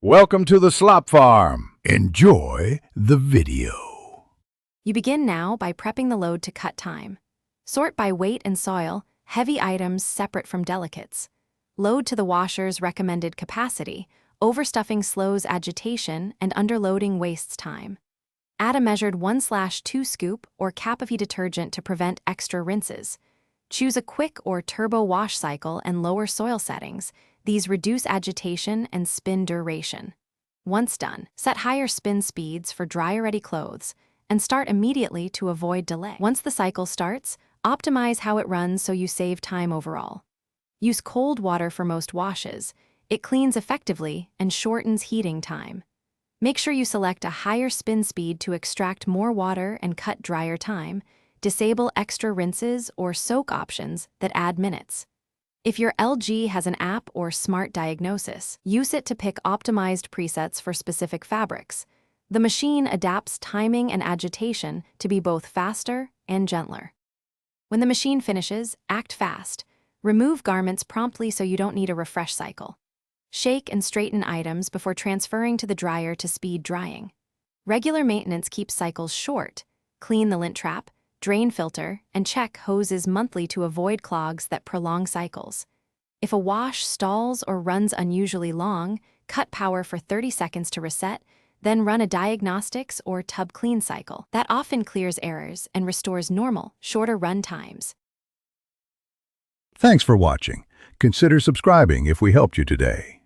Welcome to the Slop Farm. Enjoy the video. You begin now by prepping the load to cut time. Sort by weight and soil, heavy items separate from delicates. Load to the washer's recommended capacity. Overstuffing slows agitation and underloading wastes time. Add a measured 1/2 scoop or cap of detergent to prevent extra rinses. Choose a quick or turbo wash cycle and lower soil settings. These reduce agitation and spin duration. Once done, set higher spin speeds for dryer-ready clothes and start immediately to avoid delay. Once the cycle starts, optimize how it runs so you save time overall. Use cold water for most washes. It cleans effectively and shortens heating time. Make sure you select a higher spin speed to extract more water and cut dryer time. Disable extra rinses or soak options that add minutes. If your LG has an app or smart diagnosis, use it to pick optimized presets for specific fabrics. The machine adapts timing and agitation to be both faster and gentler. When the machine finishes, act fast. Remove garments promptly so you don't need a refresh cycle. Shake and straighten items before transferring to the dryer to speed drying. Regular maintenance keeps cycles short. Clean the lint trap, drain filter, and check hoses monthly to avoid clogs that prolong cycles. If a wash stalls or runs unusually long, cut power for 30 seconds to reset, then run a diagnostics or tub clean cycle. That often clears errors and restores normal, shorter run times. Thanks for watching. Consider subscribing if we helped you today.